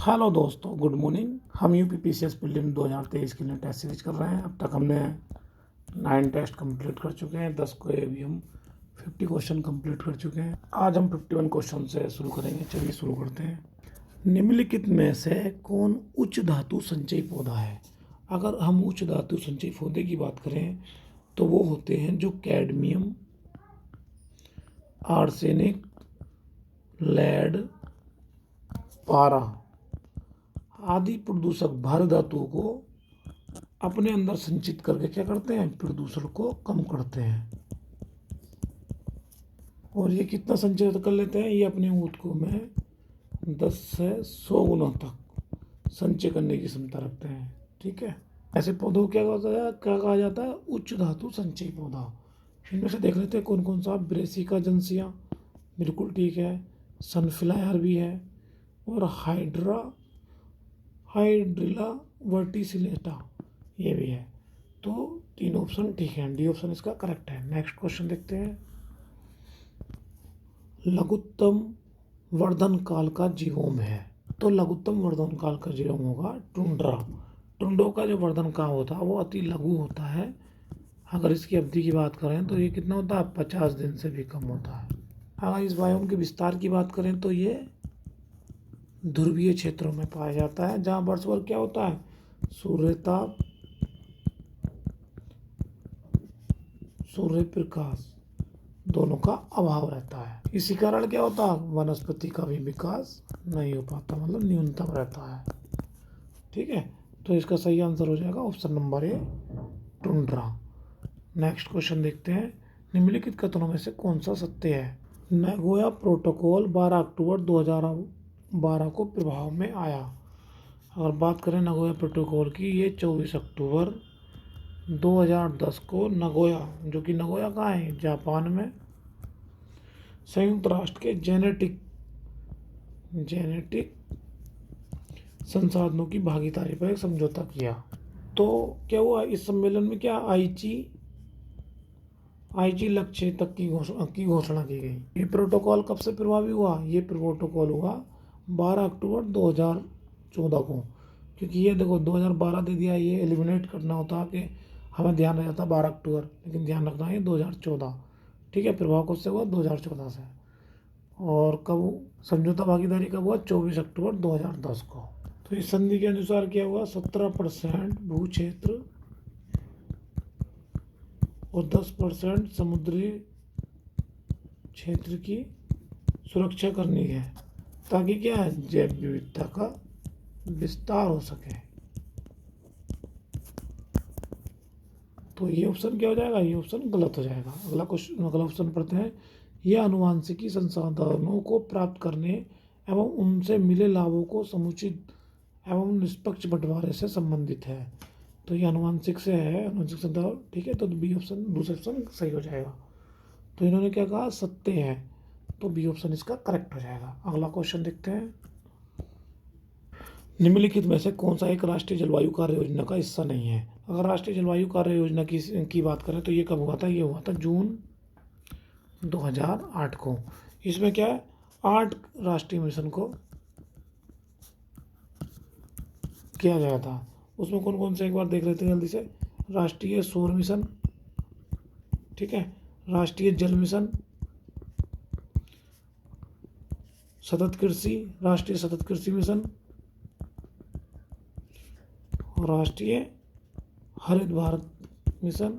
Hello दोस्तों, good morning. हम UPPCS prelim 2023 के लिए टेस्ट सीरीज कर रहे हैं। अब तक हमने 9 टेस्ट कंप्लीट कर चुके हैं। 10 को भी हम 50 क्वेश्चन कंप्लीट कर चुके हैं। आज हम 51 क्वेश्चन से शुरू करेंगे। चलिए शुरू करते हैं। निम्नलिखित में से कौन उच्च धातु संचयी पौधा है? अगर हम उच्च धातु संचयी पौधे की बात करें तो वो होते हैं जो कैडमियम, आर्सेनिक, लेड, पारा आदि प्रदूषक भारी धातुओं को अपने अंदर संचित करके क्या करते हैं? प्रदूषण को कम करते हैं। और ये कितना संचय कर लेते हैं? ये अपने ऊतकों में 10 से 100 गुना तक संचय करने की क्षमता रखते हैं। ठीक है, ऐसे पौधों को क्या कहा जाता है? उच्च धातु संचयी पौधा। इनमें से देख लेते हैं कौन कौन सा। ब्रेसिका जंसिया, बिल्कुल ठीक है। सनफ्लायर भी है, और हाइड्रिला वर्टिसिलेटा ये भी है। तो 3 ऑप्शन ठीक है। डी ऑप्शन इसका करेक्ट है। नेक्स्ट क्वेश्चन देखते हैं। लघुत्तम वर्धन काल का जीवोम है। तो लघुत्तम वर्धन काल का जीवोम होगा टुंड्रा। टुंडों का जो वर्धन काल होता है वो अति लघु होता है। अगर इसकी अवधि की बात करें तो ये कितना होता है? 50 दिन से भी कम होता है। अगर इस बायोम के विस्तार की बात करें तो ये ध्रुवीय क्षेत्रों में पाया जाता है, जहाँ वर्ष भर क्या होता है? सूर्यताप, सूर्य प्रकाश दोनों का अभाव रहता है। इसी कारण क्या होता है? वनस्पति का भी विकास नहीं हो पाता, मतलब न्यूनतम रहता है। ठीक है, तो इसका सही आंसर हो जाएगा option number A, tundra. Next question देखते हैं। निम्नलिखित कथनों में से कौन सा सत्य है? नगोया प्रोटोकॉल 12 अक्टूबर 2012 को प्रभाव में आया। अगर बात करें नगोया प्रोटोकॉल की, ये 24 अक्टूबर 2010 को नगोया, जो कि नगोया कहाँ है? जापान में, संयुक्त राष्ट्र के जेनेटिक संसाधनों की भागीदारी पर एक समझौता किया। तो क्या हुआ इस सम्मेलन में? क्या आईची लक्ष्य तक की घोषणा की गई। ये प्रोटोकॉल कब से प्रभावी हुआ? ये प्रोटोकॉल हुआ 12 अक्टूबर 2014 को। क्योंकि ये देखो 2012 दे दिया, ये एलिमिनेट करना होता कि हमें ध्यान रह जाता 12 अक्टूबर, लेकिन ध्यान रखना है 2014। ठीक है, प्रभाव कब से हुआ? 2014 से। और कब समझौता भागीदारी कब हुआ? 24 अक्टूबर 2010 को। तो इस संधि के अनुसार क्या हुआ? 17% भू क्षेत्र और 10% समुद्री क्षेत्र की सुरक्षा करनी है, ताकि क्या है? जैव विविधता का विस्तार हो सके। तो ये ऑप्शन क्या हो जाएगा? ये ऑप्शन गलत हो जाएगा। अगला क्वेश्चन, अगला ऑप्शन पढ़ते हैं। यह आनुवांशिकी संसाधनों को प्राप्त करने एवं उनसे मिले लाभों को समुचित एवं निष्पक्ष बंटवारे से संबंधित है। तो ये आनुवांशिक से है, आनुवांशिक संसाधन। ठीक है, तो बी ऑप्शन, दूसरा ऑप्शन सही हो जाएगा। तो इन्होंने क्या कहा? सत्य है, तो बी ऑप्शन इसका करेक्ट हो जाएगा। अगला क्वेश्चन देखते हैं। निम्नलिखित में से कौन सा एक राष्ट्रीय जलवायु कार्य योजना का हिस्सा नहीं है? अगर राष्ट्रीय जलवायु कार्य योजना की बात करें तो ये कब हुआ था? ये हुआ था जून 2008 को। इसमें क्या है? 8 राष्ट्रीय मिशन को किया गया था। उसमें कौन कौन से एक बार देख लेते हैं जल्दी से। राष्ट्रीय सौर मिशन, ठीक है, राष्ट्रीय जल मिशन, सतत कृषि, राष्ट्रीय सतत कृषि मिशन, राष्ट्रीय हरित भारत मिशन,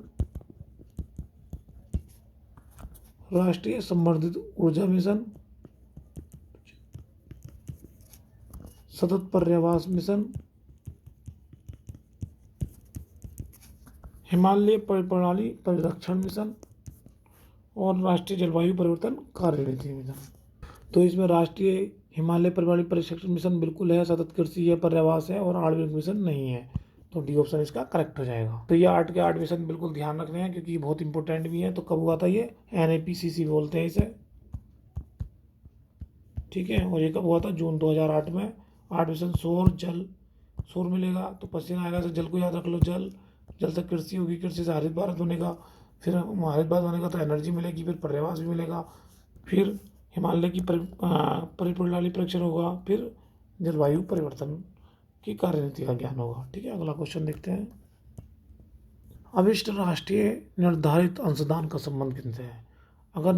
राष्ट्रीय संवर्धित ऊर्जा मिशन, सतत पर्यावरण मिशन, हिमालय प्रणाली परिरक्षण मिशन और राष्ट्रीय जलवायु परिवर्तन कार्यनीति मिशन। तो इसमें राष्ट्रीय हिमालय प्रणाली परिरक्षण मिशन बिल्कुल है, सतत कृषि है, पर्यावास है, और आणविक मिशन नहीं है। तो डी ऑप्शन इसका करेक्ट हो जाएगा। तो ये 8 के 8 मिशन बिल्कुल ध्यान रखने हैं, क्योंकि ये बहुत इंपॉर्टेंट भी है। तो कब हुआ था ये? NAPCC बोलते हैं इसे। ठीक है, और ये कब हुआ था? जून 2008 में। 8 मिशन। सौर मिलेगा तो पसीना आएगा, तो जल को याद रख लो। जल से कृषि होगी, कृषि से हरित भारत बनेगा, फिर हरित भारत बनेगा तो एनर्जी मिलेगी, फिर पर्यावरण भी मिलेगा, फिर हिमालय की परिप्रणाली परीक्षण होगा, फिर जलवायु परिवर्तन की कार्यनीति का ज्ञान होगा। ठीक है, अगला क्वेश्चन देखते हैं। अभिष्ट राष्ट्रीय निर्धारित अंशदान का संबंध किनसे है? अगर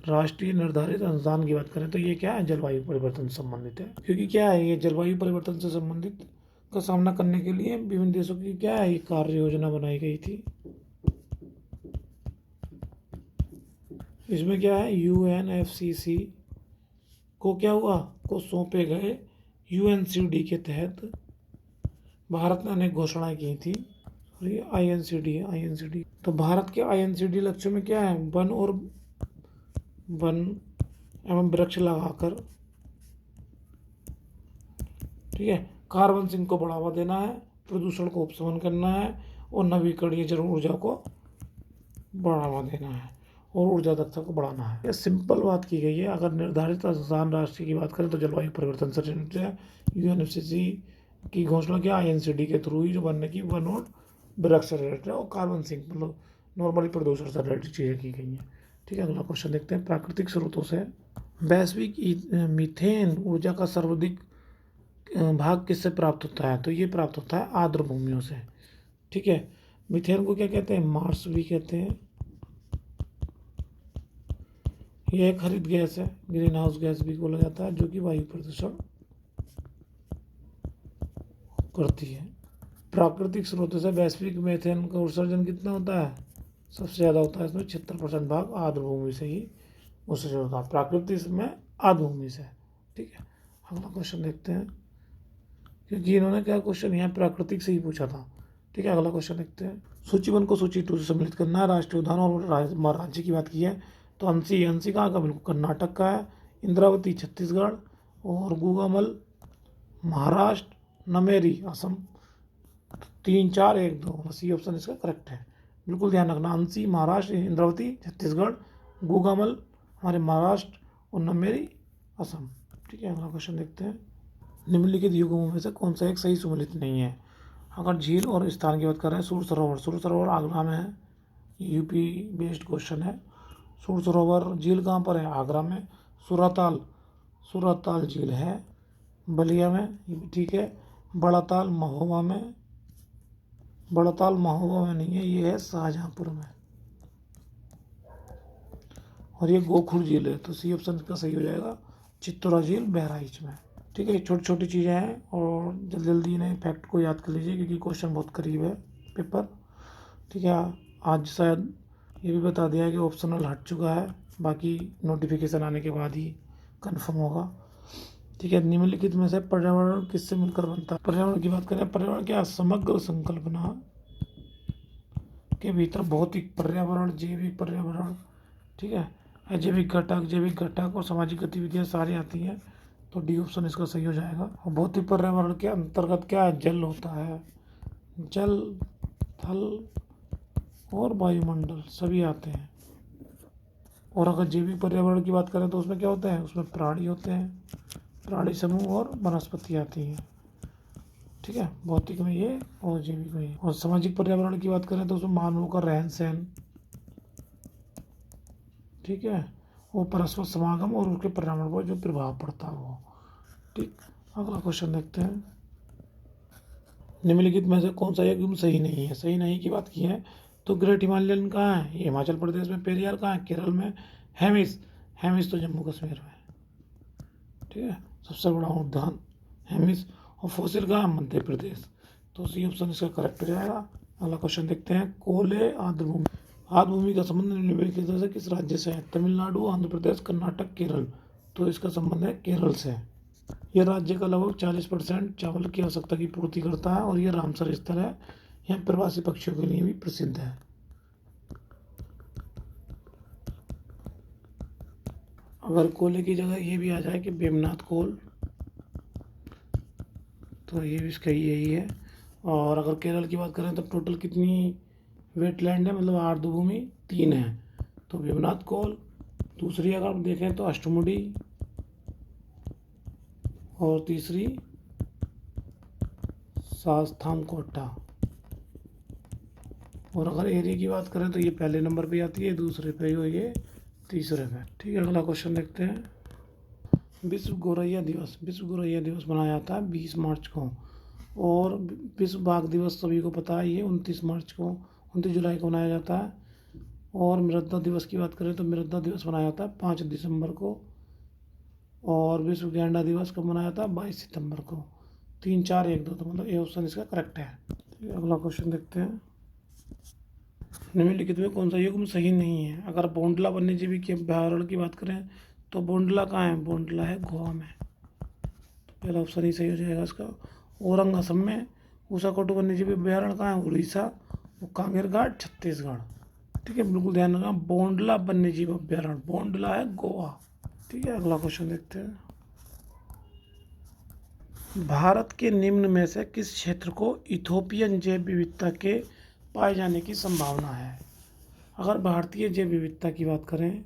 राष्ट्रीय निर्धारित अंशदान की बात करें तो ये क्या है, जलवायु परिवर्तन से संबंधित है। क्योंकि क्या है, ये जलवायु परिवर्तन से संबंधित का सामना करने के लिए विभिन्न देशों की क्या है, ये कार्य योजना बनाई गई थी। इसमें क्या है, UNFCCC को क्या हुआ, को सौंपे गए UNCD के तहत भारत ने अनेक घोषणाएं की थी। और ये INCD तो भारत के INCD लक्ष्यों में क्या है, वन एवं वृक्ष लगाकर, ठीक है, कार्बन सिंक को बढ़ावा देना है, प्रदूषण को उपशमन करना है और नवीकरणीय जल ऊर्जा को बढ़ावा देना है और ऊर्जा दक्षता को बढ़ाना है। ये सिंपल बात की गई है। अगर निर्धारित अंशदान राशि की बात करें तो जलवायु परिवर्तन से UNFCCC की घोषणा क्या, INCD के थ्रू ही जो बनने की वन और वृक्ष से रिलेटेड है और कार्बन सिंक मतलब नॉर्मली प्रदूषण से रिलेटेड चीज़ें की गई हैं। ठीक है, अगला क्वेश्चन देखते हैं। प्राकृतिक स्रोतों से वैश्विक मीथेन ऊर्जा का सर्वाधिक भाग किससे प्राप्त होता है? तो ये प्राप्त होता है आर्द्र भूमियों से। ठीक है, मीथेन को क्या कहते हैं, मार्स भी कहते हैं। यह एक हरित गैस है, ग्रीन हाउस गैस भी बोला जाता है, जो कि वायु प्रदूषण करती है। प्राकृतिक स्रोतों से वैश्विक मीथेन का उत्सर्जन कितना होता है, सबसे ज़्यादा होता है। इसमें 76% भाग आर्द्र भूमि से ही उत्सर्जन होता है, प्राकृतिक में आर्द्र भूमि से। ठीक है, अगला क्वेश्चन देखते हैं, क्योंकि इन्होंने क्या क्वेश्चन यहाँ प्राकृतिक से ही पूछा था। ठीक है, अगला क्वेश्चन देखते हैं। सूची 1 को सूची 2 से सम्मिलित करना है। राष्ट्रीय उद्यान और राज्य की बात की है तो अंशी कहाँ का, बिल्कुल कर्नाटक का है। इंद्रावती छत्तीसगढ़ और गुगामल महाराष्ट्र, नमेरी असम। 3, 4, 1, 2 बस ये ऑप्शन इसका करेक्ट है। बिल्कुल ध्यान रखना, अंशी महाराष्ट्र, इंद्रावती छत्तीसगढ़, गुगामल हमारे महाराष्ट्र और नमेरी असम। ठीक है, अगला क्वेश्चन देखते हैं। निम्नलिखित युगों में से कौन सा एक सही सम्मिलित नहीं है? अगर झील और स्थान की बात कर रहे हैं, सूर सरोवर आगरा में है, यूपी बेस्ड क्वेश्चन है। सूर सरोवर झील कहाँ पर है, आगरा में। सूरताल झील है बलिया में, ये भी ठीक है। बड़ा ताल महोबा में नहीं है, ये है शाहजहाँपुर में। और ये गोखुर झील है, तो सी ऑप्शन का सही हो जाएगा, चित्तौरा झील बहराइच में। ठीक है, ये छोटी छोटी चीज़ें हैं और जल्दी जल्दी इन्हें फैक्ट को याद कर लीजिए क्योंकि क्वेश्चन बहुत करीब है पेपर। ठीक है, आज शायद ये भी बता दिया है कि ऑप्शनल हट चुका है, बाकी नोटिफिकेशन आने के बाद ही कंफर्म होगा। ठीक है, निम्नलिखित में से पर्यावरण किससे मिलकर बनता है? पर्यावरण की बात करें, पर्यावरण क्या, समग्र संकल्पना के भीतर भौतिक पर्यावरण, जैविक पर्यावरण, ठीक है, अजैविक घटक और सामाजिक गतिविधियाँ सारी आती हैं, तो डी ऑप्शन इसका सही हो जाएगा। और भौतिक पर्यावरण के अंतर्गत क्या है, जल होता है, जल, थल और वायुमंडल सभी आते हैं। और अगर जैविक पर्यावरण की बात करें तो उसमें क्या होता है, उसमें प्राणी होते हैं, प्राणी समूह और वनस्पति आती हैं। ठीक है, भौतिक में ये और जैविक में ये। और सामाजिक पर्यावरण की बात करें तो उसमें मानवों का रहन सहन, ठीक है, वो परस्पर समागम और उसके पर्यावरण पर जो प्रभाव पड़ता है वो। ठीक, अगला क्वेश्चन देखते हैं। निम्नलिखित में से कौन सा एकदम सही नहीं है? सही नहीं की बात की है तो ग्रेट हिमालयन कहाँ है, ये हिमाचल प्रदेश में। पेरियार कहाँ है, केरल में। हेमिस तो जम्मू कश्मीर में। ठीक है, सबसे बड़ा उद्यान हेमिस। और फोसिल कहाँ है, मध्य प्रदेश। तो सी ऑप्शन इसका करेक्ट हो जाएगा। अगला क्वेश्चन देखते हैं। कोले आर्द्रभूमि का संबंध निम्नलिखित से किस राज्य से है? तमिलनाडु, आंध्र प्रदेश, कर्नाटक, केरल। तो इसका संबंध है केरल से। यह राज्य का लगभग 40% चावल की आवश्यकता की पूर्ति करता है और यह रामसर स्थल है, यह प्रवासी पक्षियों के लिए भी प्रसिद्ध है। अगर कोयले की जगह ये भी आ जाए कि बेमनाथ कोल, तो ये भी इसका यही है। और अगर केरल की बात करें तो टोटल कितनी वेटलैंड है, मतलब आर्द्रभूमि 3 है, तो बेमनाथ कोल। दूसरी अगर हम देखें तो अष्टमुडी और तीसरी सास्थामकोटा। और अगर एरिया की बात करें तो ये पहले नंबर पे आती है, दूसरे पे और ये तीसरे पे। ठीक है, अगला क्वेश्चन देखते हैं। विश्व गौरैया दिवस मनाया जाता है 20 मार्च को। और विश्व बाघ दिवस सभी को पता है, ये 29 जुलाई को मनाया जाता है। और मृदा दिवस की बात करें तो मृदा दिवस मनाया जाता है 5 दिसंबर को। और विश्व गैंडा दिवस कब मनाया जाता है? 22 सितंबर को। 3 4 1 2, तो मतलब ये ऑप्शन इसका करेक्ट है। अगला क्वेश्चन देखते हैं। निम्नलिखित में कौन सा युग्म सही नहीं है? अगर बोंडला वन्यजीवी के अभयारण्य की बात करें तो बोंडला कहाँ है? बोंडला है गोवा में, तो पहला ऑप्शन ही सही हो जाएगा इसका। औरंग असम में, ऊषाकोट वन्यजीवी अभयारण्य कहाँ है? उड़ीसा। और कांगेर घाट छत्तीसगढ़। ठीक है, बिल्कुल ध्यान रखना, बोंडला वन्यजीव अभयारण्य, बोंडला है गोवा। ठीक है, अगला क्वेश्चन देखते हैं। भारत के निम्न में से किस क्षेत्र को इथोपियन जैव विविधता के पाए जाने की संभावना है? अगर भारतीय जैव विविधता की बात करें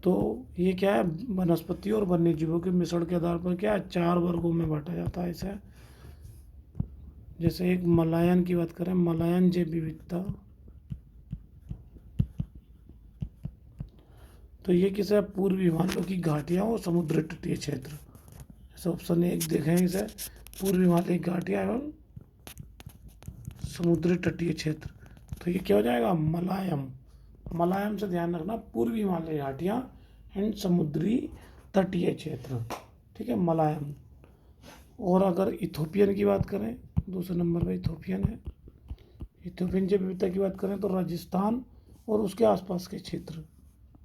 तो ये क्या है? वनस्पति और वन्यजीवों के मिश्रण के आधार पर क्या है? 4 वर्गों में बांटा जाता है इसे। जैसे एक मलायन की बात करें, मलायन जैव विविधता, तो ये किस है? पूर्वी हिमालय की घाटियाँ और समुद्र तटीय क्षेत्र। जैसे ऑप्शन 1 देखें इसे, पूर्वी हिमालय की घाटियाँ एवं समुद्री तटीय क्षेत्र, तो ये क्या हो जाएगा? मलायम। मलायम से ध्यान रखना, पूर्वी हिमालय घाटियाँ एंड समुद्री तटीय क्षेत्र। ठीक है, मलायम। और अगर इथोपियन की बात करें, दूसरे नंबर पर इथोपियन है। इथोपियन जैव विविधता की बात करें तो राजस्थान और उसके आसपास के क्षेत्र,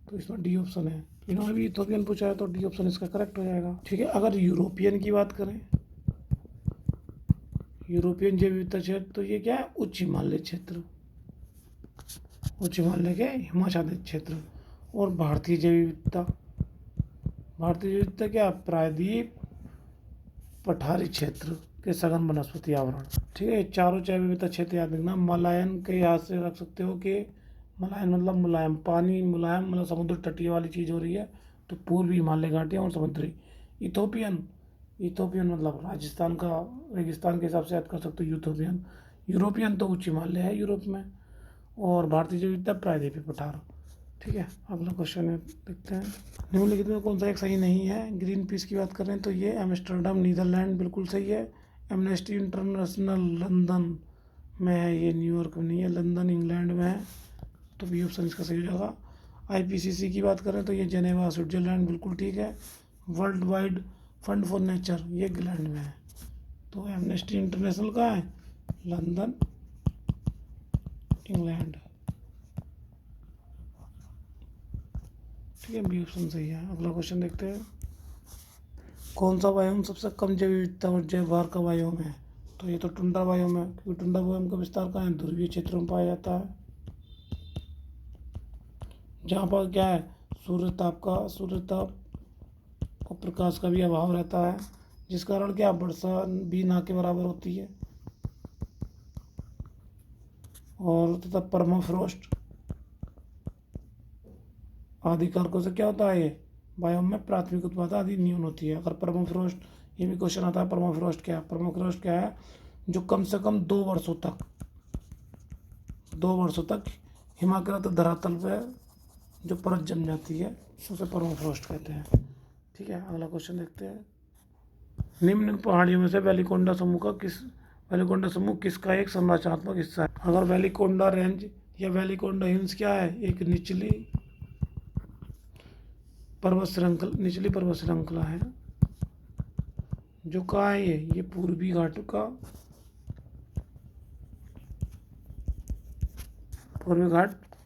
तो इसमें डी ऑप्शन है। इन्होंने भी इथोपियन पूछा है तो डी ऑप्शन इसका करेक्ट हो जाएगा। ठीक है, अगर यूरोपियन की बात करें, यूरोपियन जैव विविधता क्षेत्र, तो ये क्या है? उच्च हिमालय क्षेत्र, उच्च हिमालय के हिमाच्छादित क्षेत्र। और भारतीय जैव विविधता, भारतीय जैव विविधता क्या? प्रायद्वीप पठारी क्षेत्र के सघन वनस्पति आवरण। ठीक है, चारों जैव विविधता क्षेत्र याद रखना। मलायन के याद से रख सकते हो कि मलायन मतलब मुलायम, पानी मुलायम मतलब समुद्र तटीय वाली चीज़ हो रही है, तो पूर्वी हिमालय घाटियाँ और समुद्री। इथोपियन मतलब राजस्थान का रेगिस्तान के हिसाब से याद कर सकते हो यूथोपियन। यूरोपियन तो उच्च हिमालय है यूरोप में। और भारतीय जैव विविधता प्रायद्वीपीय पठार। ठीक है, अगला क्वेश्चन है, देखते हैं। निम्नलिखित में कौन सा एक सही नहीं है? ग्रीन पीस की बात करें तो ये एम्स्टर्डम नीदरलैंड बिल्कुल सही है। एमनेस्टी इंटरनेशनल लंदन में है, ये न्यूयॉर्क में नहीं है, लंदन इंग्लैंड में है, तो बी ऑप्शन इसका सही हो जाएगा। आईपीसीसी की बात करें तो ये जेनेवा स्विट्जरलैंड बिल्कुल ठीक है। World wide fund for nature ये इंग्लैंड में है। तो एमनेस्टी इंटरनेशनल का है लंदन इंग्लैंड। ठीक है, बी ऑप्शन सही है। अगला क्वेश्चन देखते हैं। कौन सा वायुम सबसे कम जैव विविधता और जैव भार का वायुम है? तो ये तो टुंड्रा वायुम है, क्योंकि टुंड्रा वायुम का विस्तार कहाँ है? ध्रुवीय क्षेत्रों में पाया जाता है, जहाँ पर क्या है? सूर्य ताप और प्रकाश का भी अभाव रहता है, जिस कारण क्या वर्षा भी ना के बराबर होती है। और तथा परमाफ्रोस्ट आदि कारकों से क्या होता है? ये बायोम में प्राथमिक उत्पादन आदि न्यून होती है। अगर परमाफ्रोस्ट, ये भी क्वेश्चन आता है, परमाफ्रोस्ट क्या है? परमाफ्रोस्ट क्या है? जो कम से कम 2 वर्षों तक हिमाकृत धरातल पर जो परत जम जाती है उसे परमाफ्रोस्ट कहते हैं। ठीक है, अगला क्वेश्चन देखते हैं। निम्न पहाड़ियों में से वेलिकोंडा समूह किसका एक संरचनात्मक हिस्सा है? अगर वेलिकोंडा रेंज या वेलिकोंडा हिल्स क्या है? एक निचली पर्वत श्रृंखला है, जो कहाँ है? ये पूर्वी घाट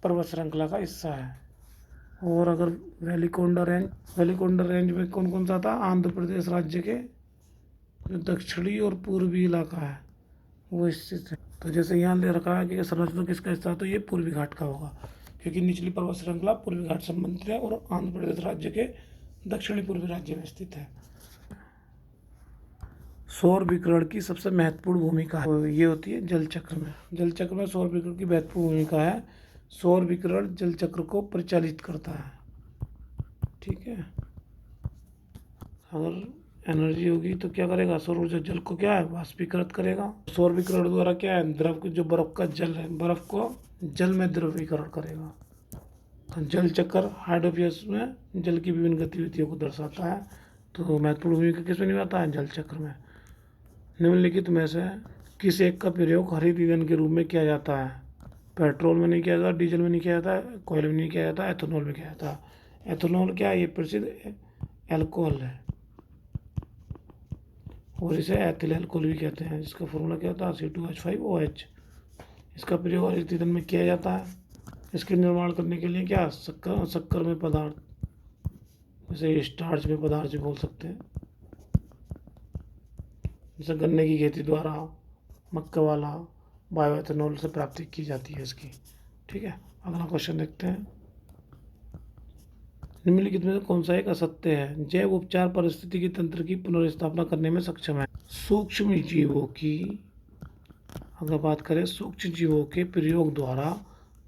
पर्वत श्रृंखला का हिस्सा है। और अगर वेलिकोंडा रेंज में कौन कौन सा था? आंध्र प्रदेश राज्य के जो दक्षिणी और पूर्वी इलाका है वो स्थित है। तो जैसे यहाँ ले रखा है कि संरचना किसका हिस्सा है, तो ये पूर्वी घाट का होगा, क्योंकि निचली पर्वत श्रृंखला पूर्वी घाट संबंधित है और आंध्र प्रदेश राज्य के दक्षिणी पूर्वी राज्य में स्थित है। सौर विकिरण की सबसे महत्वपूर्ण भूमिका है ये होती है जल चक्र में। जल चक्र में सौर विकिरण की महत्वपूर्ण भूमिका है। सौर विकिरण जल चक्र को परिचालित करता है। ठीक है, अगर एनर्जी होगी तो क्या करेगा? सौर ऊर्जा जल को क्या है? वाष्पीकृत करेगा। सौर विकिरण द्वारा क्या है? द्रव जो बर्फ का जल है, बर्फ को जल में द्रवीकरण करेगा। जल चक्र हाइड्रोपियस में जल की विभिन्न गतिविधियों को दर्शाता है। तो महत्वपूर्ण भूमिका किसमें निभाता है? जल चक्र में। निम्नलिखित में से किस एक का प्रयोग हरित ईंधन के रूप में किया जाता है? पेट्रोल में नहीं किया जाता, डीजल में नहीं किया जाता, कोयले में नहीं किया जाता, एथेनॉल में किया जाता है। एथेनॉल क्या है? ये प्रसिद्ध एल्कोहल है और इसे एथिल एल्कोहल भी कहते हैं, जिसका फॉर्मूला क्या होता है? C2H5OH। इसका प्रयोग हरित ईंधन में किया जाता है। इसके निर्माण करने के लिए क्या शक्कर में पदार्थ, जैसे स्टार्च में पदार्थ भी बोल सकते हैं, जैसे गन्ने की खेती द्वारा मक्का वाला बायोएथेनॉल से प्राप्ति की जाती है इसकी। ठीक है, अगला क्वेश्चन देखते हैं। निम्नलिखित में से कौन सा एक असत्य है? जैव उपचार पारिस्थितिकी तंत्र की पुनर्स्थापना करने में सक्षम है। सूक्ष्म जीवों की, अगर बात करें सूक्ष्म जीवों के प्रयोग द्वारा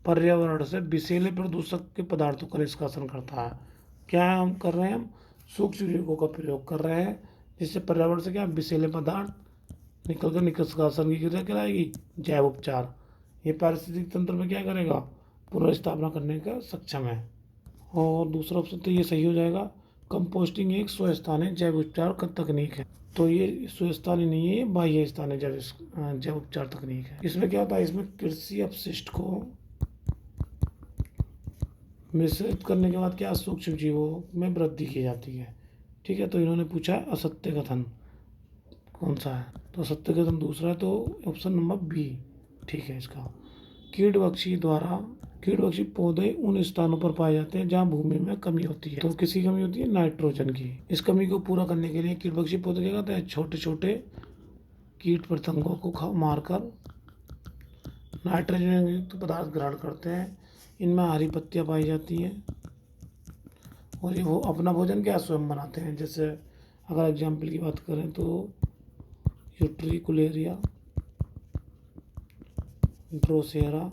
पर्यावरण से विषैले प्रदूषक के पदार्थों का निष्कासन करता है। क्या हम कर रहे हैं? हम सूक्ष्म जीवों का प्रयोग कर रहे हैं, जिससे पर्यावरण से क्या विषैले पदार्थ निकलकर निष्कासन की क्रिया कराएगी जैव उपचार। ये पारिस्थितिक तंत्र में क्या करेगा? पुनर्स्थापना करने का सक्षम है। और दूसरा ऑप्शन तो ये सही हो जाएगा। कंपोस्टिंग एक स्वस्थानीय जैव उपचार का तकनीक है। तो ये स्वस्थानीय नहीं है, ये बाह्य स्थानीय जैव उपचार तकनीक है। इसमें क्या होता है? इसमें कृषि अपशिष्ट को मिश्रित करने के बाद क्या सूक्ष्म जीवों में वृद्धि की जाती है। ठीक है, तो इन्होंने पूछा है असत्य कथन कौन सा है? तो असत्य कथन दूसरा है, तो ऑप्शन नंबर बी ठीक है इसका। कीटभक्षी पौधे उन स्थानों पर पाए जाते हैं जहां भूमि में कमी होती है। तो किसकी कमी होती है? नाइट्रोजन की। इस कमी को पूरा करने के लिए कीटभक्षी पौधे क्या करते हैं? छोटे छोटे कीट पतंगों को मारकर नाइट्रोजन युक्त पदार्थ ग्रहण करते हैं। इनमें हरी पत्तियां पाई जाती हैं और ये वो अपना भोजन क्या स्वयं बनाते हैं। जैसे अगर एग्जाम्पल की बात करें तो यूट्रिकुलेरिया, ड्रोसेरा,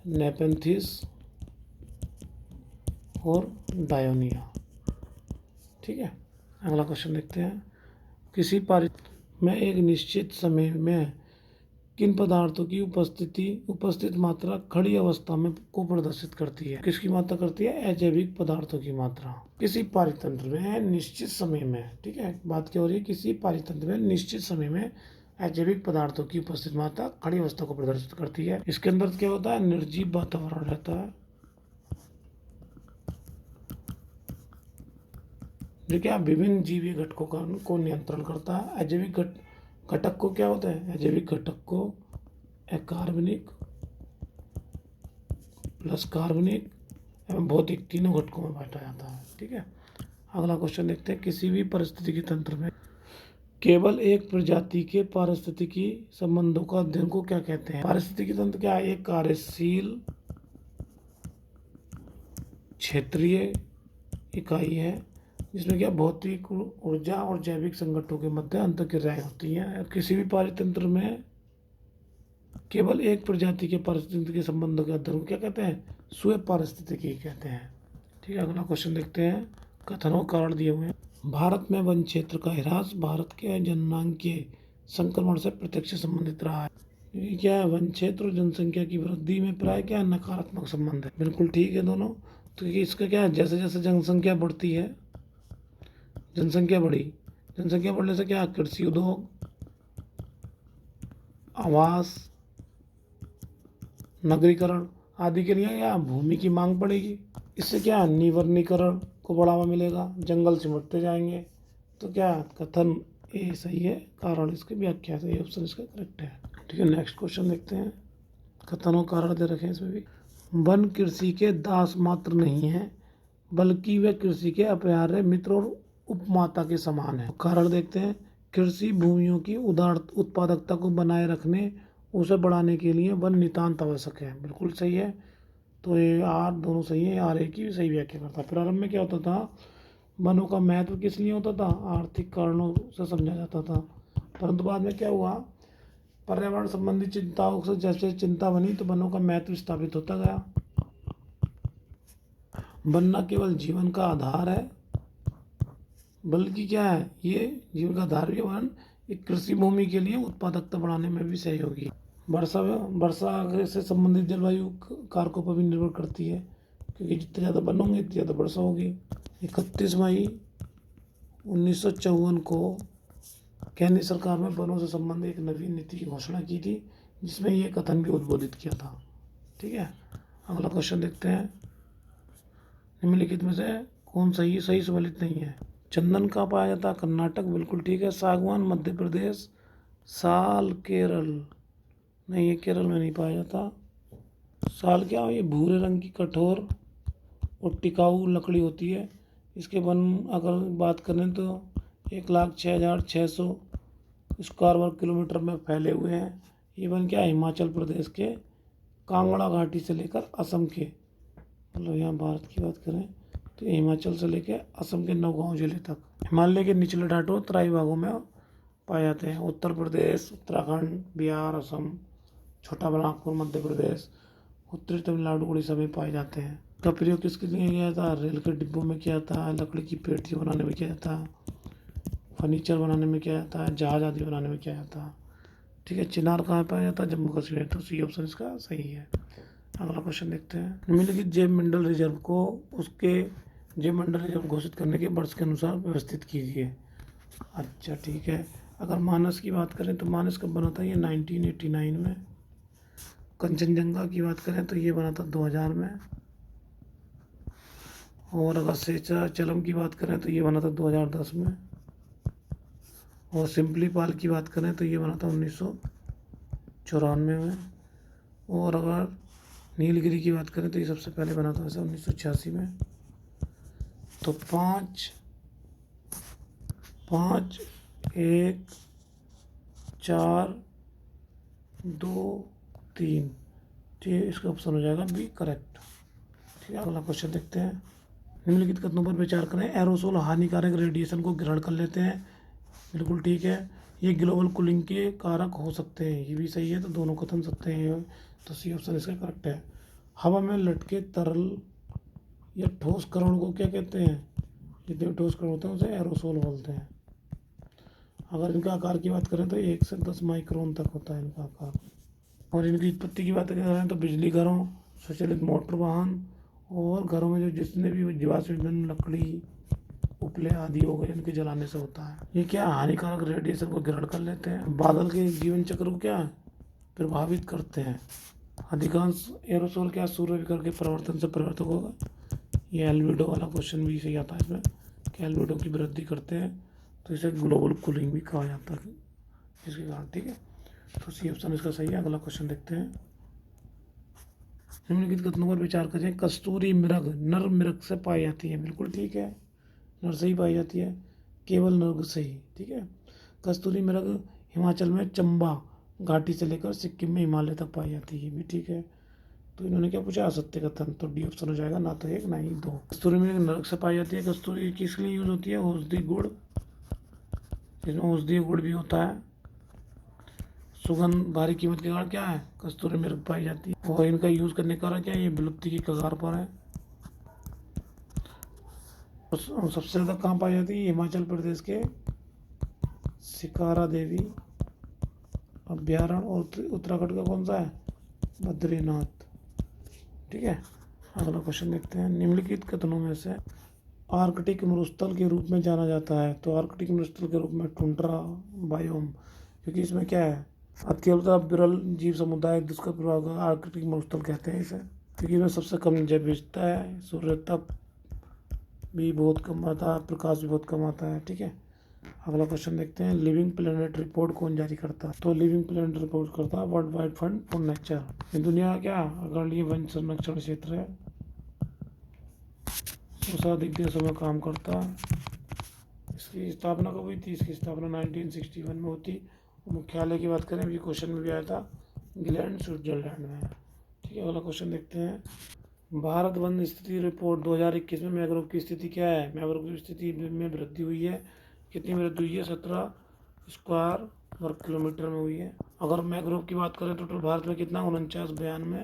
नेपेंथिस और डायोनिया। ठीक है, अगला क्वेश्चन देखते हैं। किसी पारिस्थितिकी में एक निश्चित समय में किन पदार्थों की उपस्थित मात्रा खड़ी अवस्था में को प्रदर्शित करती है? किसकी मात्रा करती है? अजैविक पदार्थों की मात्रा। किसी पारितंत्र में निश्चित समय में, ठीक है बात क्या हो रही है? किसी पारितंत्र में निश्चित समय में अजैविक पदार्थों की उपस्थित मात्रा खड़ी अवस्था को प्रदर्शित करती है। इसके अंदर क्या होता है? निर्जीव वातावरण रहता है, जो क्या विभिन्न जीवीय घटकों को नियंत्रण करता है। अजैविक घटक को क्या होता है? अजैविक घटक को अकार्बनिक प्लस कार्बनिक एवं भौतिक तीनों घटकों में बांटा जाता है। ठीक है, अगला क्वेश्चन देखते हैं। किसी भी परिस्थितिकी तंत्र में केवल एक प्रजाति के पारिस्थितिकी संबंधों का अध्ययन को क्या कहते हैं? पारिस्थितिकी तंत्र क्या है? एक कार्यशील क्षेत्रीय इकाई है जिसमें क्या भौतिक ऊर्जा और जैविक संगठनों के मध्य अंतःक्रियाएं होती हैं। किसी भी पारितंत्र में केवल एक प्रजाति के पारिस्थितिकी संबंधों के अध्ययन को क्या कहते हैं? स्वयं पारिस्थितिकी कहते हैं। ठीक है, अगला क्वेश्चन देखते हैं। कथनों कारण दिए हुए हैं। भारत में वन क्षेत्र का ह्रास भारत के जननांगीय संक्रमण से प्रत्यक्ष संबंधित रहा है। ये क्या है? वन क्षेत्र और जनसंख्या की वृद्धि में प्राय क्या नकारात्मक संबंध है। बिल्कुल ठीक है दोनों। तो इसका क्या है? जैसे जैसे जनसंख्या बढ़ती है, जनसंख्या बढ़ने से क्या? कृषि उद्योग, आवास, नगरीकरण आदि के लिए क्या भूमि की मांग बढ़ेगी। इससे क्या निवर्णीकरण को बढ़ावा मिलेगा, जंगल सिमटते जाएंगे। तो क्या कथन ए सही है, कारण इसकी व्याख्या सही, ऑप्शन इसका करेक्ट है। ठीक है, नेक्स्ट क्वेश्चन देखते हैं। कथनों कारण दे रखे हैं इसमें भी। वन कृषि के दास मात्र नहीं है, बल्कि वे कृषि के अपरिहार्य मित्र और उपमाता के समान है। कारण देखते हैं। कृषि भूमियों की उत्पादकता को बनाए रखने, उसे बढ़ाने के लिए वन नितांत आवश्यक है। बिल्कुल सही है। तो ये आर दोनों सही है, आर ए की भी सही व्याख्या करता है। प्रारंभ में क्या होता था? वनों का महत्व किस लिए होता था? आर्थिक कारणों से समझा जाता था। परंतु बाद में क्या हुआ? पर्यावरण संबंधी चिंताओं से जैसे चिंता बनी तो वनों का महत्व स्थापित होता गया। वन न केवल जीवन का आधार है, बल्कि क्या है? ये जीवन का आधार भी वन एक कृषि भूमि के लिए उत्पादकता बढ़ाने में भी सहयोगी। वर्षा वर्षा से संबंधित जलवायु कारकों पर भी निर्भर करती है, क्योंकि जितने ज़्यादा वन होंगे उतनी ज़्यादा वर्षा होगी। 31 मई 1954 को केंद्र सरकार ने वनों से संबंधित एक नवीन नीति की घोषणा की थी, जिसमें ये कथन भी उद्बोधित किया था। ठीक है, अगला क्वेश्चन देखते हैं। निम्नलिखित में से कौन सही सम्मिलित नहीं है? चंदन कहाँ पाया जाता है? कर्नाटक, बिल्कुल ठीक है। सागवान मध्य प्रदेश, साल केरल, नहीं ये केरल में नहीं पाया जाता। साल क्या, ये भूरे रंग की कठोर और टिकाऊ लकड़ी होती है। इसके वन अगर बात करें तो 1,06,600 स्क्वायर वर्ग किलोमीटर में फैले हुए हैं। ये वन क्या है? हिमाचल प्रदेश के कांगड़ा घाटी से लेकर असम के, मतलब यहाँ भारत की बात करें तो हिमाचल से लेकर असम के नौगांव जिले तक हिमालय के निचले घाटों तराई भागों में पाए जाते हैं। उत्तर प्रदेश, उत्तराखंड, बिहार, असम, छोटा नागपुर, मध्य प्रदेश, उत्तरी तमिलनाडु, उड़ीसा में पाए जाते हैं। का प्रयोग किसके लिए किया जाता है? रेल के डिब्बों में किया जाता है, लकड़ी की पेटियाँ बनाने में किया जाता है, फर्नीचर बनाने में किया जाता है, जहाज आदि बनाने में किया जाता है। ठीक है, चिनार कहाँ पाया जाता है? जम्मू कश्मीर। तो सी ऑप्शन इसका सही है। अगला क्वेश्चन देखते हैं। निम्नलिखित जैव मंडल रिजर्व को उसके जैव मंडल रिजर्व घोषित करने के वर्ष के अनुसार व्यवस्थित कीजिए। अच्छा ठीक है, अगर मानस की बात करें तो मानस कब बना था? ये 1989 में। कंचनजंगा की बात करें तो ये बना था 2000 में। और अगर शेषाचलम की बात करें तो ये बना था 2010 में। और सिंपलीपाल की बात करें तो ये बना था 1994 में। और अगर नीलगिरी की बात करें तो ये सबसे पहले बना था वैसे 1986 में। तो 5, 1, 4, 2, 3, ठीक है, इसका ऑप्शन हो जाएगा बी करेक्ट। ठीक है, अगला क्वेश्चन देखते हैं। निम्नलिखित कथनों पर विचार करें। एरोसोल हानिकारक रेडिएशन को ग्रहण कर लेते हैं, बिल्कुल ठीक है। ये ग्लोबल कूलिंग के कारक हो सकते हैं, ये भी सही है। तो दोनों कथन सत्य हैं, तो सी ऑप्शन इसका करेक्ट है। हवा में लटके तरल या ठोस कण को क्या कहते हैं? जितने भी ठोस कण होते हैं उसे एरोसोल बोलते हैं। अगर इनका आकार की बात करें तो 1 से 10 माइक्रोन तक होता है इनका आकार। और इनकी उत्पत्ति की बात करें तो बिजली घरों, स्वचालित मोटर वाहन और घरों में जो जितने भी जीवाश्म ईंधन, लकड़ी, उपले आदि हो गए, इनके जलाने से होता है। ये क्या हानिकारक रेडिएशन को ग्रहण कर लेते हैं। बादल के जीवन चक्र को क्या प्रभावित करते हैं। अधिकांश एरोसोल क्या सूर्य विकिरण के परिवर्तन से परिवर्तक होगा। ये एल्बिडो वाला क्वेश्चन भी सही आता है इसमें कि एल्बिडो की वृद्धि करते हैं, तो इसे ग्लोबल कूलिंग भी कहा जाता है इसके कारण। ठीक है, तो सी ऑप्शन इसका सही है। अगला क्वेश्चन देखते हैं। निम्नलिखित कथनों पर विचार करें। कस्तूरी मृग नर मृग से पाई जाती है, बिल्कुल ठीक है, नर से ही पाई जाती है, केवल नर से ही। ठीक है, कस्तूरी मृग हिमाचल में चंबा घाटी से लेकर सिक्किम में हिमालय तक पाई जाती है, भी ठीक है। तो इन्होंने क्या पूछा? असत्य कथन, तो डी ऑप्शन हो जाएगा, ना तो 1 ना ही 2। कस्तूरी मृग नरक से पाई जाती है। कस्तूरी किस लिए यूज होती है? औषधि गुड़, इसमें औषधीय गुड़ भी होता है। सुगंध भारी कीमत के कारण क्या है? कस्तूरी मृग पाई जाती है। और इनका यूज करने का कारण क्या है? ये विलुप्ति की कगार पर है। सबसे ज़्यादा कहाँ पाई जाती है? हिमाचल प्रदेश के शिकारा देवी अभ्यारण्य, और उत्तराखंड का कौन सा है? बद्रीनाथ। ठीक है, अगला क्वेश्चन देखते हैं। निम्नलिखित कथनों में से आर्कटिक मरुस्थल के रूप में जाना जाता है। तो आर्कटिक मरुस्थल के रूप में टुंड्रा बायोम, क्योंकि इसमें क्या है? अत्यल्प विरल जीव समुदाय जिसका प्रभाव आर्कटिक मरुस्थल कहते हैं इसे, क्योंकि इसमें सबसे कम जैव विविधता है, सूर्य तप भी बहुत कम आता है, प्रकाश भी बहुत कम आता है। ठीक है, अगला क्वेश्चन देखते हैं। लिविंग प्लेनेट रिपोर्ट कौन जारी करता है? तो लिविंग प्लेनेट रिपोर्ट करता है world wide fund for nature. ये दुनिया का क्या अग्रणी वन संरक्षण क्षेत्र है, सर्वाधिक देशों में काम करता है। इसकी स्थापना कब हुई थी? इसकी स्थापना 1961 में होती। मुख्यालय की बात करें, अभी क्वेश्चन में भी आया था, इंग्लैंड स्विट्जरलैंड में। ठीक है, अगला क्वेश्चन देखते हैं। भारत वन स्थिति रिपोर्ट 2021 में मैंग्रोव की स्थिति क्या है? मैंग्रोव की स्थिति में वृद्धि हुई है। कितनी वृद्धि हुई है? 17 स्क्वायर वर्ग किलोमीटर में हुई है। अगर मैंग्रोव की बात करें तो टोटल भारत में कितना? 4992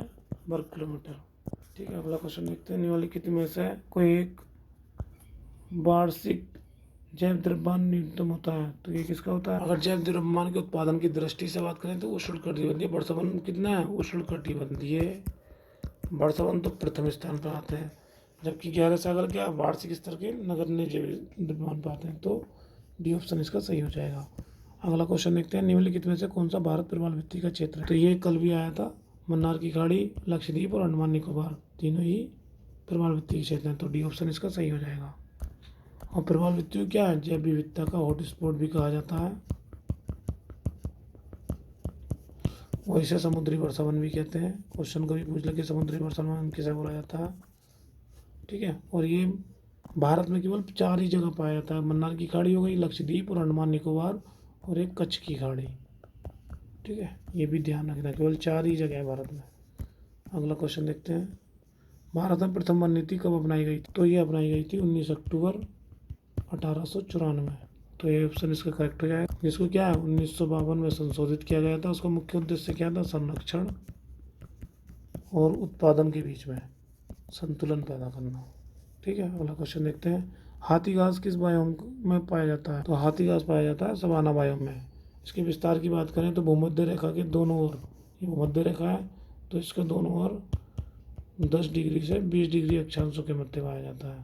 वर्ग किलोमीटर। ठीक है, अगला क्वेश्चन देखते हैं। निम्नलिखित में से कोई एक वार्षिक जैव द्रव्यमान न्यूनतम होता है, तो ये किसका होता है? अगर जैव द्रव्यमान के उत्पादन की दृष्टि से बात करें तो उष्णकटिबंधीय वर्षावन कितना है? उष्णकटिबंधीय वर्षावन तो प्रथम स्थान पर आते हैं, जबकि गहरे सागर क्या वार्षिक स्तर के नगण्य जैव द्रव्यमान पाते हैं। तो डी ऑप्शन इसका सही हो जाएगा। अगला क्वेश्चन देखते हैं, निम्नलिखित में से कौन सा भारत प्रवाल भित्ति का क्षेत्र है? तो ये कल भी आया था, मन्नार की खाड़ी, लक्षद्वीप और अंडमान निकोबार तीनों ही प्रवाल भित्ति के क्षेत्र हैं। तो डी ऑप्शन इसका सही हो जाएगा। और प्रवाल भित्ति को क्या है? जैव विविधता का हॉटस्पॉट भी कहा जाता है, और इसे समुद्री वर्षावन भी कहते हैं। क्वेश्चन कभी पूछ ले कि समुद्री वर्षावन किसे बोला जाता है, ठीक है। और ये भारत में केवल 4 ही जगह पाया जाता है, मन्नार की खाड़ी हो गई, लक्षद्वीप और अंडमान निकोबार, और एक कच्छ की खाड़ी, ठीक है। ये भी ध्यान रखना, केवल 4 ही जगह है भारत में। अगला क्वेश्चन देखते हैं, भारत में प्रथम वन नीति कब अपनाई गई? तो ये अपनाई गई थी 19 अक्टूबर 1894। तो ये ऑप्शन इसका करेक्ट हो जाएगा, जिसको क्या है 1952 में संशोधित किया गया था। उसका मुख्य उद्देश्य क्या था? संरक्षण और उत्पादन के बीच में संतुलन पैदा करना, ठीक है। अगला क्वेश्चन देखते हैं, हाथी घास किस बायोम में पाया जाता है? तो हाथी घास पाया जाता है सवाना बायोम में। इसके विस्तार की बात करें तो भूमध्य रेखा के दोनों ओर, ये भूमध्य रेखा है तो इसके दोनों ओर 10 डिग्री से 20 डिग्री अक्षांशों के मध्य पाया जाता है,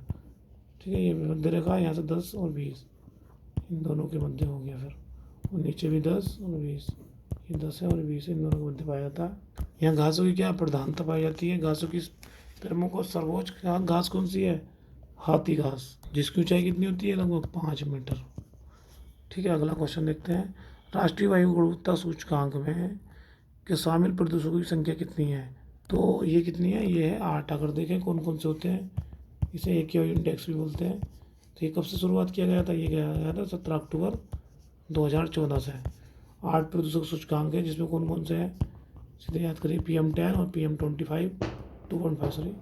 ठीक है। ये मध्य रेखा यहाँ से 10 और 20 इन दोनों के मध्य हो गया, फिर और नीचे भी 10 और 20, ये 10 है और 20 इन दोनों के मध्य पाया जाता है। यहाँ घासों की क्या प्रधानता पाई जाती है? घासों की प्रमुख और सर्वोच्च घास कौन सी है? हाथी घास, जिसकी ऊंचाई कितनी होती है? लगभग 5 मीटर, ठीक है। अगला क्वेश्चन देखते हैं, राष्ट्रीय वायु गुणवत्ता सूचकांक में के शामिल प्रदूषकों की संख्या कितनी है? तो ये कितनी है? ये है 8। अगर देखें कौन कौन से होते हैं, इसे AQI इंडेक्स भी बोलते हैं। तो ये कब से शुरुआत किया गया था? ये किया गया था 17 अक्टूबर 2014 से। 8 प्रदूषक सूचकांक है, जिसमें कौन कौन से हैं सीधे याद करिए, PM10 और PM25 2.5 सॉरी,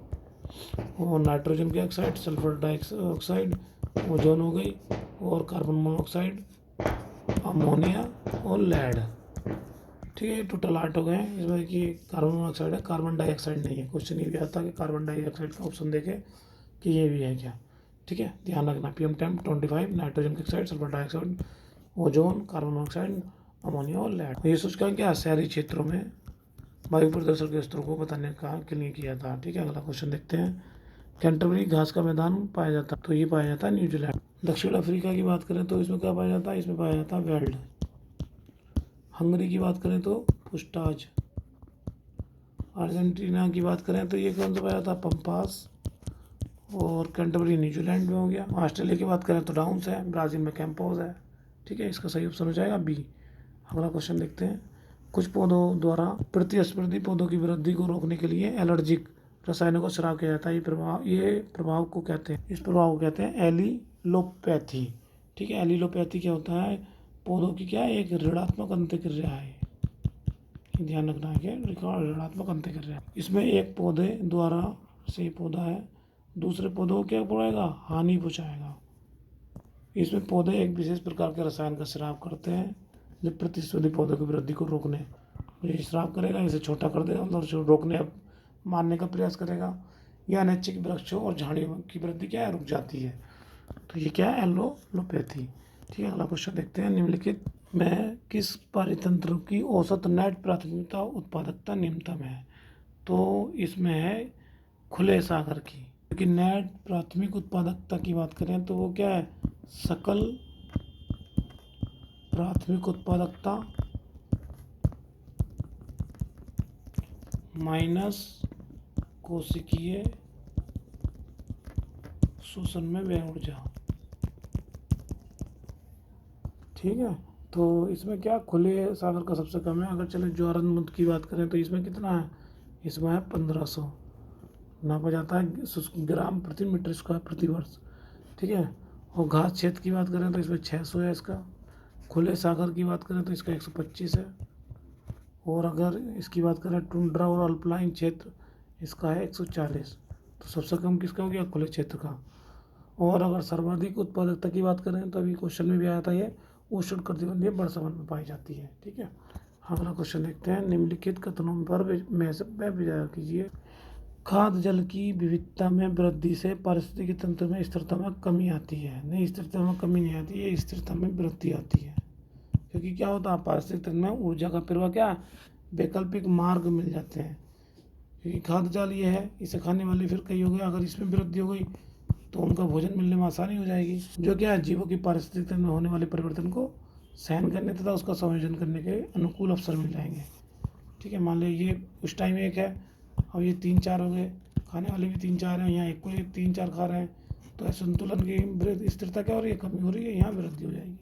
और नाइट्रोजन के ऑक्साइड, सल्फर डाइऑक्साइड, ओजोन हो गई, और कार्बन मोनोऑक्साइड, अमोनिया और लेड, ठीक है। टोटल 8 हो गए हैं। इसमें देखिए कार्बन मोनोऑक्साइड है, कार्बन डाइऑक्साइड नहीं है। क्वेश्चन ये भी आता है कि कार्बन डाइऑक्साइड का ऑप्शन देखे कि ये भी है क्या, ठीक है। ध्यान रखना, PM10 25 nitrogen oxide, sulphur dioxide, ozone, carbon monoxide, ammonia और लेड। ये सूचकांक क्या शहरी क्षेत्रों में वायु प्रदूषण के स्तरों को बताने के लिए किया था, ठीक है। अगला क्वेश्चन देखते हैं, कैंटरबरी घास का मैदान पाया जाता है? तो ये पाया जाता है न्यूजीलैंड। दक्षिण अफ्रीका की बात करें तो इसमें क्या पाया जाता है? इसमें पाया जाता है वेल्ड। हंगरी की बात करें तो पुस्टाज। अर्जेंटीना की बात करें तो ये कौन सा पाया जाता है? पंपास। और कैंटरबरी न्यूजीलैंड में हो गया। ऑस्ट्रेलिया की बात करें तो डाउन्स है, ब्राज़ील में कैंपोज है, ठीक है। इसका सही ऑप्शन हो जाएगा बी। अगला क्वेश्चन देखते हैं, कुछ पौधों द्वारा प्रतिस्पर्धी पौधों की वृद्धि को रोकने के लिए एलर्जिक रसायनों का छिड़काव किया जाता है। ये प्रभाव को कहते हैं, इस प्रभाव को कहते हैं एलिलोपैथी, ठीक है। एलिलोपैथी क्या होता है? पौधों की क्या है? एक ऋणात्मक अंतःक्रिया है, ध्यान रखना है कि ऋणात्मक अंतःक्रिया। इसमें एक पौधे द्वारा से पौधा है दूसरे पौधों को क्या पड़ेगा? हानि पहुँचाएगा। इसमें पौधे एक विशेष प्रकार के रसायन का स्राव करते हैं जो प्रतिस्पर्धी पौधों की वृद्धि को रोकने, ये स्राव करेगा, इसे छोटा कर देगा और रोकने मारने का प्रयास करेगा। यह अनैच्छिक वृक्षों और झाड़ियों की वृद्धि क्या है? रुक जाती है। तो ये क्या है? एलोपैथी, ठीक है। अगला क्वेश्चन देखते हैं, निम्नलिखित में किस परितंत्र की औसत नेट प्राथमिकता उत्पादकता निम्नतम है? तो इसमें है खुले सागर की, क्योंकि नेट प्राथमिक उत्पादकता की बात करें तो वो क्या है? सकल प्राथमिक उत्पादकता माइनस कोशिकीय शोषण में व्यय ऊर्जा, ठीक है। तो इसमें क्या खुले सागर का सबसे कम है। अगर चले ज्वारनमुद्ध की बात करें तो इसमें कितना है? इसमें है 1500, नापा जाता है ग्राम प्रति मीटर स्क्वायर प्रति वर्ष, ठीक है। और घास क्षेत्र की बात करें तो इसमें 600 है इसका। खुले सागर की बात करें तो इसका 125 है। और अगर इसकी बात करें टुंड्रा और अल्पलाइन क्षेत्र, इसका है 140। तो सबसे कम किसका हो गया? खुले क्षेत्र का। और अगर सर्वाधिक उत्पादकता की बात करें तो अभी क्वेश्चन में भी आया था, ये उष्णकटिबंधीय वर्षावन में पाई जाती है, ठीक है। अगला क्वेश्चन देखते हैं, निम्नलिखित कथनों पर में से विचार कीजिए। खाद्य जल की विविधता में वृद्धि से पारिस्थितिकी तंत्र में स्थिरता में कमी आती है। नहीं, स्थिरता में कमी नहीं आती है, स्थिरता में वृद्धि आती है। क्योंकि क्या होता है, पारिस्थितिक तंत्र में ऊर्जा का प्रवाह क्या वैकल्पिक मार्ग मिल जाते हैं। क्योंकि खाद्य जाल ये है, इसे खाने वाले फिर कई हो गए, अगर इसमें वृद्धि हो गई तो उनका भोजन मिलने में आसानी हो जाएगी, जो क्या है जीवों की पारिस्थितिक तंत्र में होने वाले परिवर्तन को सहन करने तथा उसका संयोजन करने के अनुकूल अवसर मिल जाएंगे। ठीक है, मान लो ये उस टाइम एक है, अब ये 3-4 हो गए, खाने वाले भी 3-4 हैं, यहाँ एक को 3-4 खा रहे हैं, तो संतुलन की स्थिरता क्या हो रही है, कमी हो रही है, यहाँ वृद्धि हो जाएगी।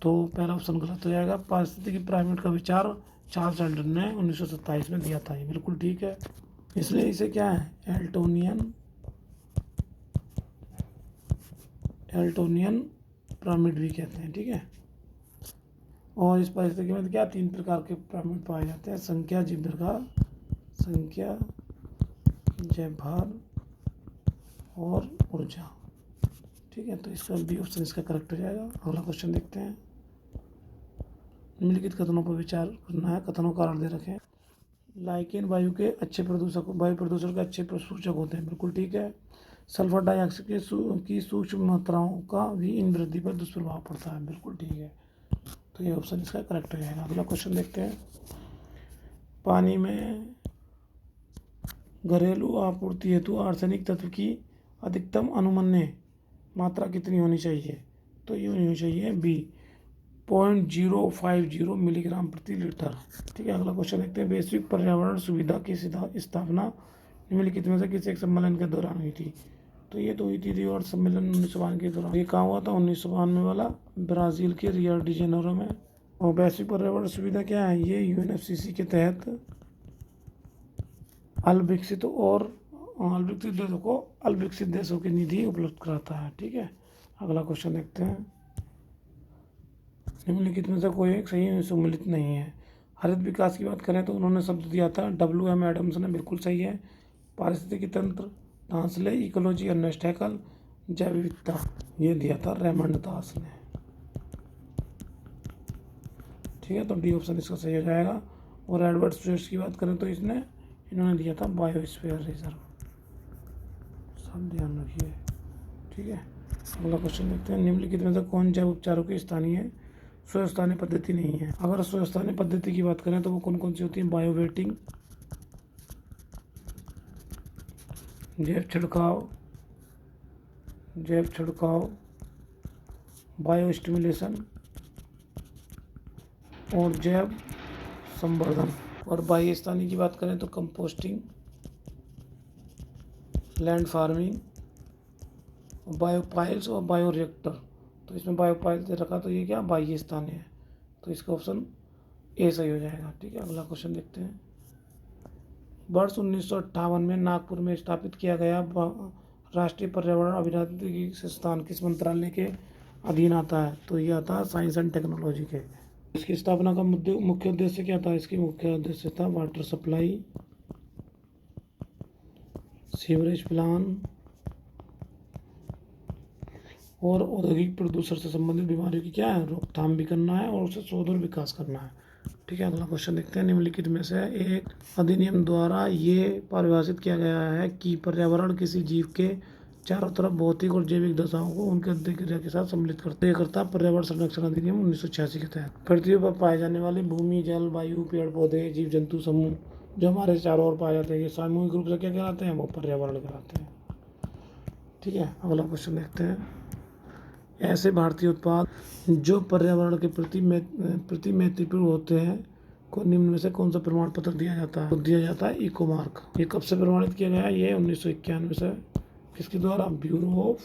तो पहला ऑप्शन गलत हो जाएगा। पारिस्थितिकी पिरामिड का विचार चार्ल्स डॉल्टन ने 1927 में दिया था, ये बिल्कुल ठीक है। इसलिए इसे क्या है एल्टोनियन पिरामिड भी कहते हैं। ठीक है, और इस परिस्थिति में क्या 3 प्रकार के पिरामिड पाए जाते हैं, संख्या, जयभार और ऊर्जा। ठीक है, तो इसका बी ऑप्शन इसका करेक्ट हो जाएगा। अगला क्वेश्चन देखते हैं। निम्नलिखित कथनों पर विचार करना है, कथनों का अर्थ दे रखें। लाइकेन वायु प्रदूषण के अच्छे सूचक होते हैं, बिल्कुल ठीक है। सल्फर डाइऑक्साइड की सूक्ष्म मात्राओं का भी इन वृद्धि पर दुष्प्रभाव पड़ता है, बिल्कुल ठीक है। तो ये ऑप्शन इसका करेक्ट हो जाएगा। अगला क्वेश्चन देखते हैं। पानी में घरेलू आपूर्ति हेतु आर्सेनिक तत्व की अधिकतम अनुमन्य मात्रा कितनी होनी चाहिए, तो ये होनी चाहिए बी 0.050 मिलीग्राम प्रति लीटर। ठीक है, अगला क्वेश्चन देखते हैं। वैश्विक पर्यावरण सुविधा की स्थापना निम्नलिखित में से किसी एक सम्मेलन के दौरान हुई थी, तो ये तो हुई थी रियो सम्मेलन 1992 के दौरान। ये कहाँ हुआ था, 1992 वाला ब्राज़ील के रियो डी जेनेरो में। और वैश्विक पर्यावरण सुविधा क्या है, ये यूएनएफसीसी के तहत अल्पविकसित देशों की निधि उपलब्ध कराता है। ठीक है, अगला क्वेश्चन देखते हैं। निम्नलिखित में से कोई एक सही सम्मिलित नहीं है। हरित विकास की बात करें तो उन्होंने शब्द दिया था WM एडम्स ने, बिल्कुल सही है। पारिस्थितिकी तंत्र धांसले, इकोलॉजी अर्नेस्ट हैकल, जैव विविधता ये दिया था रेमंड दास ने। ठीक है, तो डी ऑप्शन इसका सही हो जाएगा। और एडवर्ड स्वेट्स की बात करें तो इन्होंने दिया था बायोस्फीयर रिजर्व, सब ध्यान रखिए। ठीक है, अगला क्वेश्चन देखते हैं। निम्नलिखित में से कौन जैव उपचारों की स्थानीय स्वस्थानीय पद्धति नहीं है। अगर स्वस्थानीय पद्धति की बात करें तो वो कौन कौन सी होती है, बायोवेटिंग, जैव छिड़काव, बायो स्टिमुलेशन और जैव संवर्धन। और बाह्य स्थानीय की बात करें तो कंपोस्टिंग, लैंड फार्मिंग, बायोपाइल्स और बायोरिएक्टर। तो इसमें बायोपाइल्स दे रखा, तो ये क्या बाह्य स्थानीय है, तो इसका ऑप्शन ए सही हो जाएगा। ठीक है, अगला क्वेश्चन देखते हैं। वर्ष 1958 में नागपुर में स्थापित किया गया राष्ट्रीय पर्यावरण अभियांत्रिकी संस्थान किस मंत्रालय के अधीन आता है, तो ये आता है साइंस एंड टेक्नोलॉजी के। इसकी स्थापना का मुख्य उद्देश्य क्या था, इसकी मुख्य उद्देश्य था वाटर सप्लाई, सीवरेज प्लान और औद्योगिक प्रदूषण से संबंधित बीमारियों की क्या है रोकथाम भी करना है और उसे शोध और विकास करना है। ठीक है, अगला क्वेश्चन देखते हैं। निम्नलिखित में से एक अधिनियम द्वारा ये परिभाषित किया गया है कि पर्यावरण किसी जीव के चारों तरफ भौतिक और जैविक दशाओं को उनके प्रतिक्रिया के साथ सम्मिलित करता है। पर्यावरण संरक्षण अधिनियम 1986 के तहत पृथ्वी पर पाए जाने वाले भूमि, जल, वायु, पेड़ पौधे, जीव जंतु समूह जो हमारे चारों ओर पाए जाते हैं, ये सामूहिक रूप से क्या कहलाते हैं, वो पर्यावरण कहलाते हैं। ठीक है, अगला क्वेश्चन देखते हैं। ऐसे भारतीय उत्पाद जो पर्यावरण के प्रति मैत्रीपूर्ण होते हैं को निम्न में से कौन सा प्रमाण पत्र दिया जाता है, तो दिया जाता है इको मार्क। ये कब से प्रमाणित किया गया है, ये 1991 से। किसके द्वारा, ब्यूरो ऑफ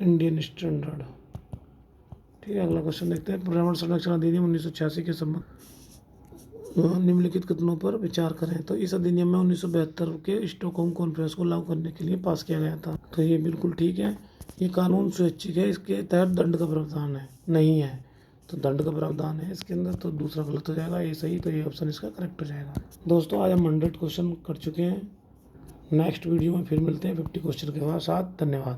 इंडियन स्टैंडर्ड। ठीक है, अगला क्वेश्चन देखते हैं। पर्यावरण संरक्षण अधिनियम 1986 के संबंध निम्नलिखित कथनों पर विचार करें, तो इस अधिनियम में 1972 के स्टॉकहोम कॉन्फ्रेंस को लागू करने के लिए पास किया गया था, तो ये बिल्कुल ठीक है। ये कानून स्वैच्छिक है, इसके तहत दंड का प्रावधान है नहीं है, तो दंड का प्रावधान है इसके अंदर, तो दूसरा गलत हो जाएगा, ये सही, तो ये ऑप्शन इसका करेक्ट हो जाएगा। दोस्तों, आज हम 100 क्वेश्चन कर चुके हैं। नेक्स्ट वीडियो में फिर मिलते हैं 50 क्वेश्चन के साथ। धन्यवाद।